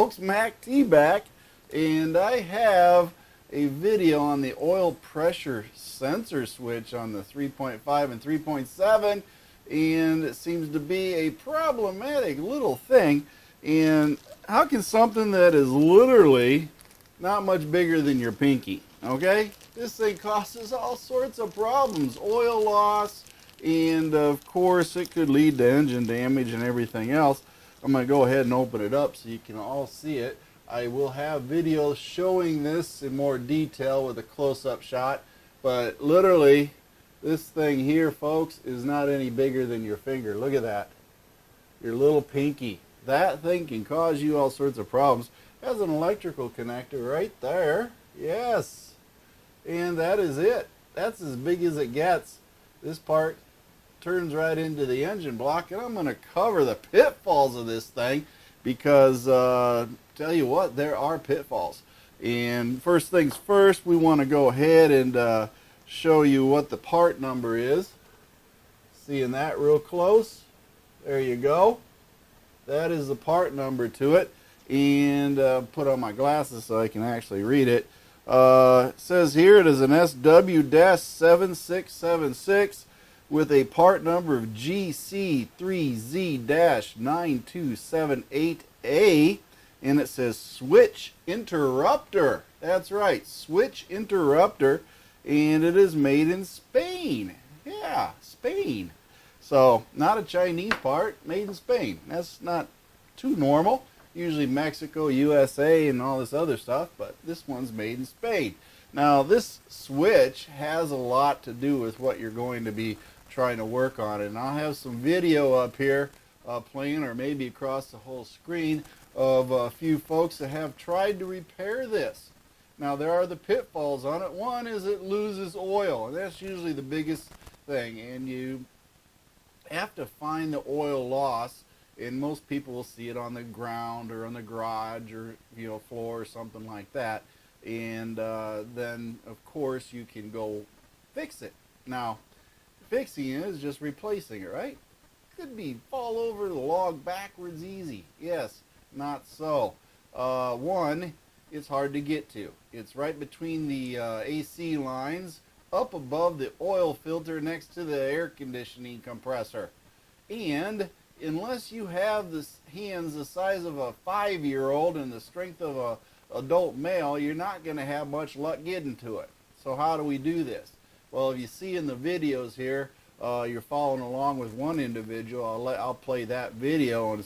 folks, Mac T back, and I have a video on the oil pressure sensor switch on the 3.5 and 3.7, and it seems to be a problematic little thing. And how can something that is literally not much bigger than your pinky, okay? This thing causes all sorts of problems, oil loss, and of course it could lead to engine damage and everything else. I'm going to go ahead and open it up so you can all see it. I will have videos showing this in more detail with a close-up shot, but literally this thing here, folks, is not any bigger than your finger. Look at that, your little pinky. That thing can cause you all sorts of problems. It has an electrical connector right there. Yes, and that is it. That's as big as it gets. This part turns right into the engine block, and I'm going to cover the pitfalls of this thing because tell you what, there are pitfalls. And first things first, we want to go ahead and show you what the part number is. Seeing that real close? There you go. That is the part number to it. And put on my glasses so I can actually read it. It says here it is an SW-7676 with a part number of GC3Z-9278-A, and it says Switch Interrupter. That's right, Switch Interrupter, and it is made in Spain. Yeah, Spain. So, not a Chinese part, made in Spain. That's not too normal. Usually Mexico, USA, and all this other stuff, but this one's made in Spain. Now, this switch has a lot to do with what you're going to be trying to work on it. And I'll have some video up here playing, or maybe across the whole screen, of a few folks that have tried to repair this. Now, there are the pitfalls on it. One is it loses oil, and that's usually the biggest thing. And you have to find the oil loss, and most people will see it on the ground or on the garage or floor or something like that. And then, of course, you can go fix it. Now, fixing it is just replacing it, right? Could be fall over the log backwards easy. Yes, not so. One, it's hard to get to. It's right between the AC lines, up above the oil filter next to the air conditioning compressor. And unless you have the hands the size of a 5-year-old and the strength of a adult male, you're not going to have much luck getting to it. So how do we do this? Well, if you see in the videos here, you're following along with one individual. I'll play that video and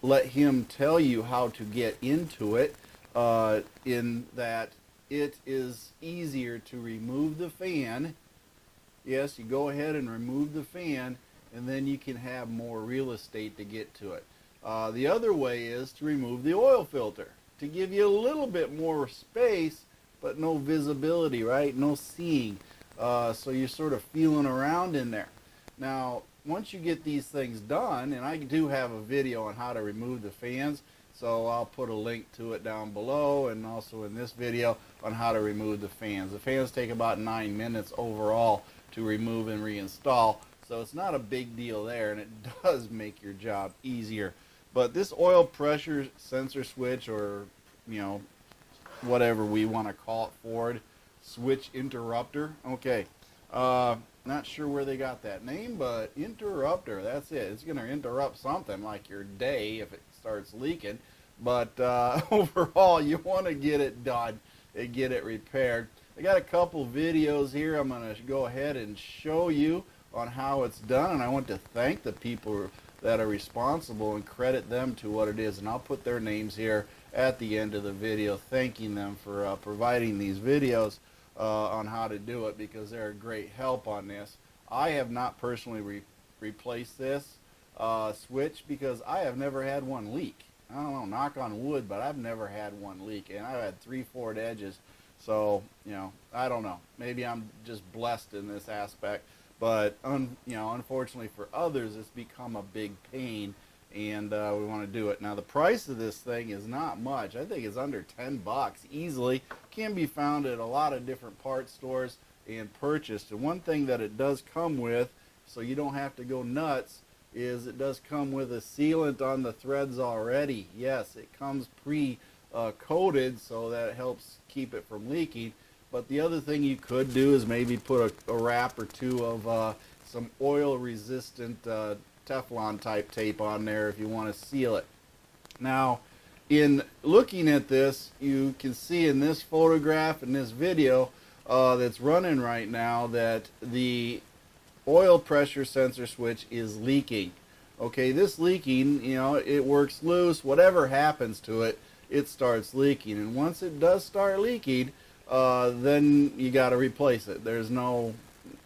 let him tell you how to get into it. In that it is easier to remove the fan. Yes, you go ahead and remove the fan, and then you can have more real estate to get to it. The other way is to remove the oil filter to give you a little bit more space, but no visibility, right? No seeing. So you're sort of feeling around in there. Now, once you get these things done, and I do have a video on how to remove the fans, so I'll put a link to it down below, and also in this video on how to remove the fans. The fans take about 9 minutes overall to remove and reinstall, so it's not a big deal there, and it does make your job easier. But this oil pressure sensor switch, or whatever we want to call it, Ford switch interrupter. Okay, not sure where they got that name, but interrupter, that's it. It's going to interrupt something like your day if it starts leaking. But overall, you want to get it done and get it repaired. I got a couple videos here I'm going to go ahead and show you on how it's done, and I want to thank the people that are responsible and credit them to what it is, and I'll put their names here at the end of the video, thanking them for providing these videos on how to do it, because they're a great help on this. I have not personally replaced this switch because I have never had one leak. I don't know, knock on wood, but I've never had one leak, and I've had 3 Ford Edges, so I don't know, maybe I'm just blessed in this aspect. But unfortunately for others, it's become a big pain, and we want to do it. Now, the price of this thing is not much. I think it's under 10 bucks easily. Can be found at a lot of different parts stores and purchased. And one thing that it does come with, so you don't have to go nuts, is it does come with a sealant on the threads already. Yes, it comes pre-coated, so that helps keep it from leaking. But the other thing you could do is maybe put a wrap or two of some oil-resistant Teflon type tape on there if you want to seal it. Now, in looking at this, you can see in this photograph and this video that's running right now that the oil pressure sensor switch is leaking. Okay, this leaking, you know, it works loose, whatever happens to it, it starts leaking. And once it does start leaking, then you got to replace it. There's no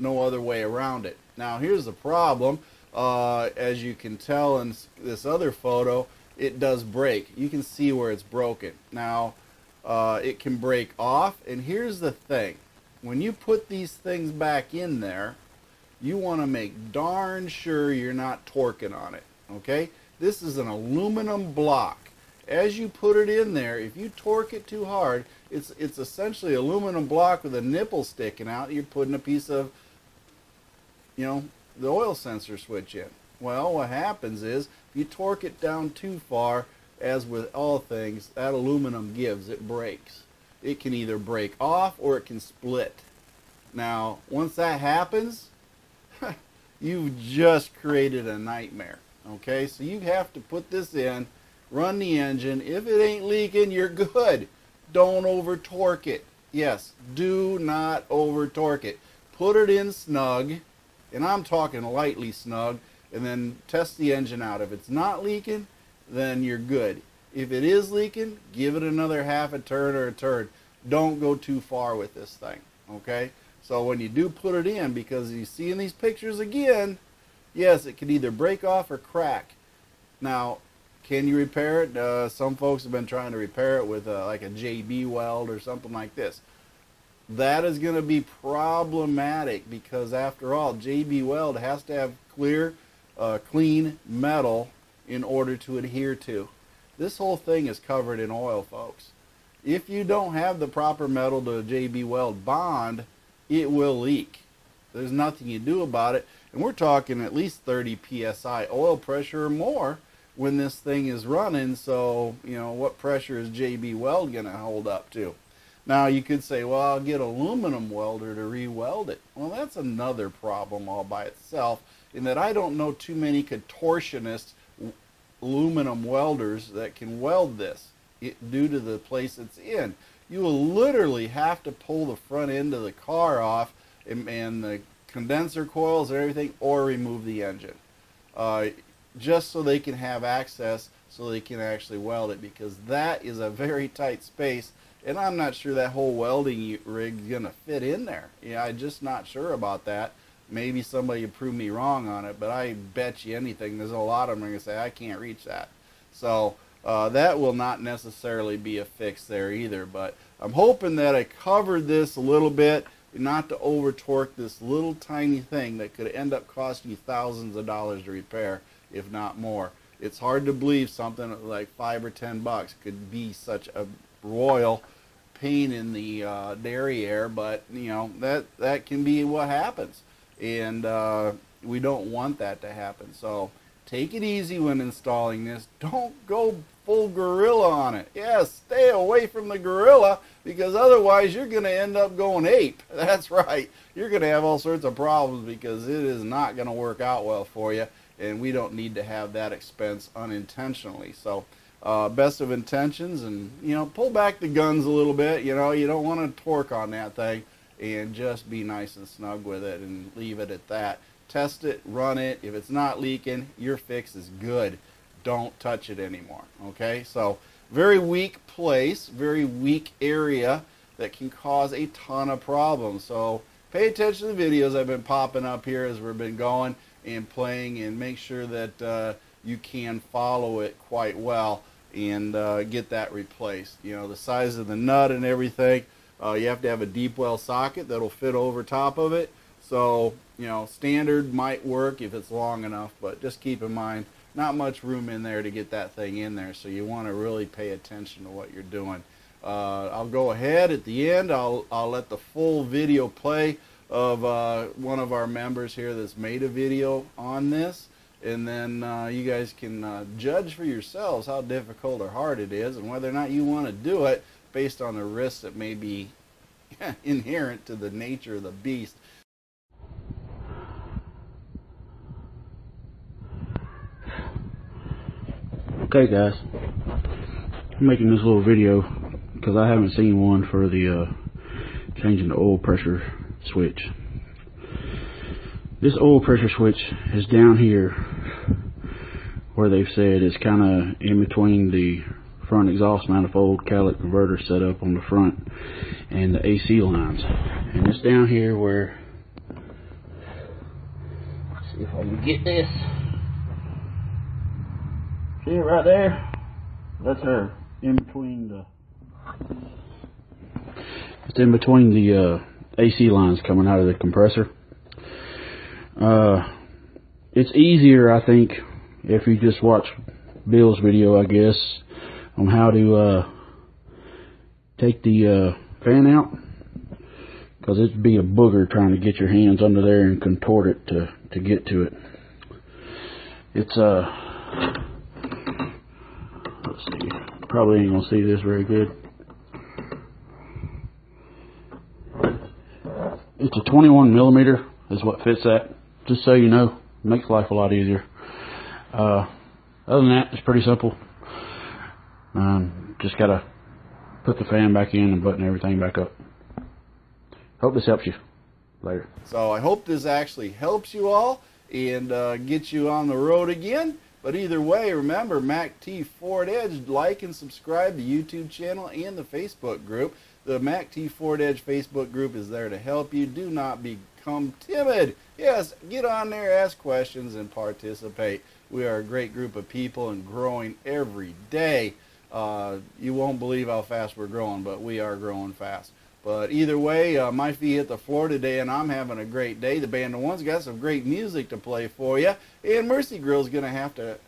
other way around it. Now, here's the problem. As you can tell in this other photo, it does break. You can see where it's broken. Now, it can break off, and here's the thing. When you put these things back in there, you want to make darn sure you're not torquing on it, okay? This is an aluminum block. As you put it in there, if you torque it too hard, it's essentially aluminum block with a nipple sticking out. You're putting a piece of, you know, the oil sensor switch in. Well, what happens is, if you torque it down too far, as with all things, that aluminum gives, it breaks. It can either break off or it can split. Now, once that happens, you've just created a nightmare. Okay, so you have to put this in, run the engine. If it ain't leaking, you're good. Don't over torque it. Yes, do not over torque it. Put it in snug, and I'm talking lightly snug, and then test the engine out. If it's not leaking, then you're good. If it is leaking, give it another half a turn or a turn. Don't go too far with this thing, okay? So when you do put it in, because you see in these pictures again, yes, it can either break off or crack. Now, can you repair it? Some folks have been trying to repair it with like a JB weld or something like this. That is going to be problematic because, after all, JB weld has to have clear, clean metal in order to adhere to. This whole thing is covered in oil, folks. If you don't have the proper metal to a JB weld bond, it will leak. There's nothing you do about it. And we're talking at least 30 psi oil pressure or more when this thing is running. So, you know, what pressure is JB weld going to hold up to? Now, you could say, well, I'll get an aluminum welder to re-weld it. Well, that's another problem all by itself, in that I don't know too many contortionist aluminum welders that can weld this due to the place it's in. You will literally have to pull the front end of the car off and the condenser coils and everything, or remove the engine, just so they can have access, so they can actually weld it, because that is a very tight space, and I'm not sure that whole welding rig is going to fit in there. Yeah, I'm just not sure about that. Maybe somebody will prove me wrong on it, but I bet you anything there's a lot of them are going to say, I can't reach that. So that will not necessarily be a fix there either, but I'm hoping that I covered this a little bit, not to over torque this little tiny thing that could end up costing you thousands of dollars to repair, if not more. It's hard to believe something like $5 or $10 could be such a royal pain in the derriere, but you know, that can be what happens, and we don't want that to happen. So take it easy when installing this. Don't go full gorilla on it. Yes, stay away from the gorilla, because otherwise you're going to end up going ape. That's right. You're going to have all sorts of problems, because it is not going to work out well for you, and we don't need to have that expense unintentionally. So best of intentions, and you know, pull back the guns a little bit. You know, you don't want to torque on that thing, and just be nice and snug with it and leave it at that. Test it, run it. If it's not leaking, your fix is good. Don't touch it anymore. Okay, so very weak place, very weak area that can cause a ton of problems. So pay attention to the videos I've been popping up here as we've been going and playing, and make sure that you can follow it quite well and get that replaced. You know, the size of the nut and everything, you have to have a deep well socket that'll fit over top of it. So, you know, standard might work if it's long enough, but just keep in mind, not much room in there to get that thing in there, so you want to really pay attention to what you're doing. I'll go ahead at the end. I'll let the full video play of one of our members here that's made a video on this. and then you guys can judge for yourselves how difficult or hard it is and whether or not you want to do it based on the risks that may be inherent to the nature of the beast. Okay guys, I'm making this little video because I haven't seen one for the changing the oil pressure switch. This oil pressure switch is down here where they've said it's kind of in between the front exhaust manifold catalytic converter set up on the front and the AC lines, and it's down here where, let's see if I can get this. See it right there? That's her. In between the, it's in between the AC lines coming out of the compressor. It's easier, I think, if you just watch Bill's video, I guess, on how to take the fan out, because it'd be a booger trying to get your hands under there and contort it to get to it. It's let's see, probably ain't gonna see this very good. It's a 21 millimeter is what fits that, just so you know. Makes life a lot easier. Other than that, it's pretty simple. Just gotta put the fan back in and button everything back up. Hope this helps you. Later. So I hope this actually helps you all and gets you on the road again. But either way, remember, MACTFORDEDGE, like and subscribe to the YouTube channel and the Facebook group. The MACTFORDEDGE Facebook group is there to help you. Do not become timid. Yes, get on there, ask questions, and participate. We are a great group of people and growing every day. You won't believe how fast we're growing, but we are growing fast. But either way, my feet hit the floor today, and I'm having a great day. The Band of One's got some great music to play for you, and Mercy Girl's going to have to,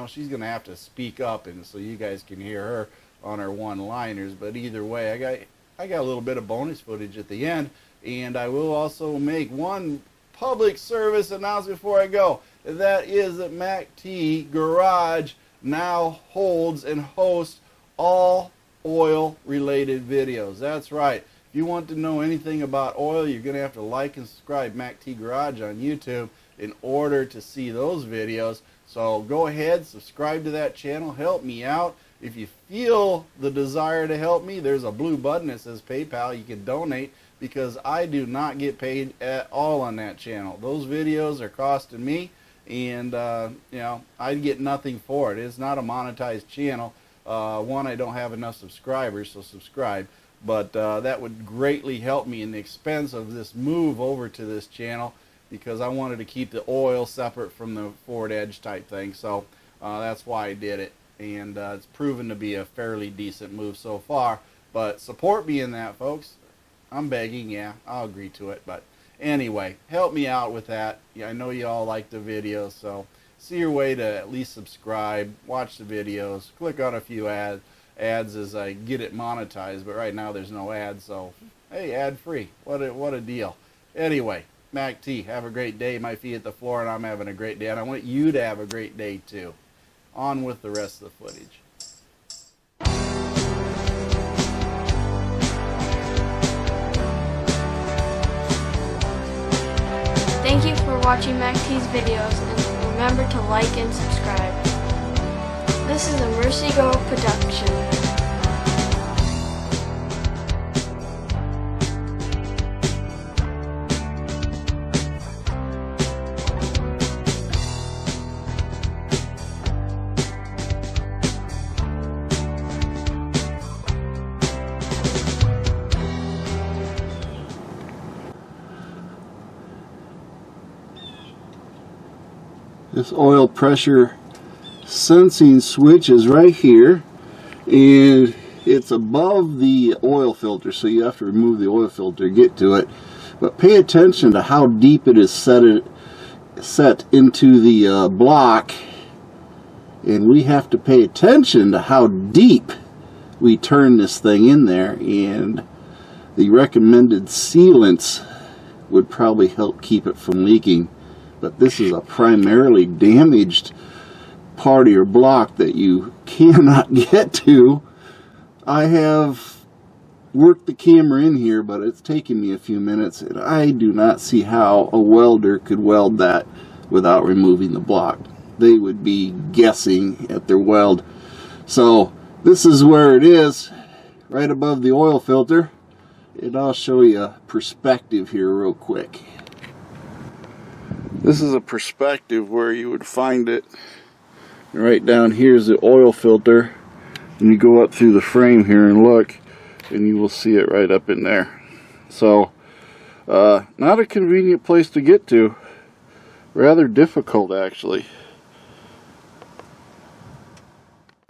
she's going to have to speak up, and so you guys can hear her on her one-liners. But either way, I got a little bit of bonus footage at the end, and I will also make one public service announcement before I go. That is that MACT Garage now holds and hosts all oil-related videos. That's right. If you want to know anything about oil, you're going to have to like and subscribe MACT Garage on YouTube in order to see those videos. So go ahead, subscribe to that channel, help me out. If you feel the desire to help me, there's a blue button that says PayPal. You can donate, because I do not get paid at all on that channel. Those videos are costing me, and I get nothing for it. It's not a monetized channel. One, I don't have enough subscribers, so subscribe. But that would greatly help me in the expense of this move over to this channel, because I wanted to keep the oil separate from the FORDEDGE type thing. So that's why I did it, and it's proven to be a fairly decent move so far. But support me in that, folks. I'm begging. Yeah, I'll agree to it. But anyway, help me out with that. Yeah, I know you all like the videos, so see your way to at least subscribe, watch the videos, click on a few ads as I get it monetized. But right now there's no ads, so hey, ad free. What a deal. Anyway, Mac T, have a great day. My feet hit the floor, and I'm having a great day, and I want you to have a great day too. On with the rest of the footage. Thank you for watching MACT's videos, and remember to like and subscribe. This is a Mercy Girl production. This oil pressure sensing switch is right here, and it's above the oil filter, so you have to remove the oil filter to get to it. But pay attention to how deep it is set into the block, and we have to pay attention to how deep we turn this thing in there, and the recommended sealants would probably help keep it from leaking. but this is a primarily damaged part of your block that you cannot get to. I have worked the camera in here, but it's taken me a few minutes, and I do not see how a welder could weld that without removing the block. They would be guessing at their weld. So this is where it is, right above the oil filter, and I'll show you a perspective here real quick. This is a perspective where you would find it. Right down here is the oil filter, and you go up through the frame here and look, and you will see it right up in there. So not a convenient place to get to, rather difficult actually.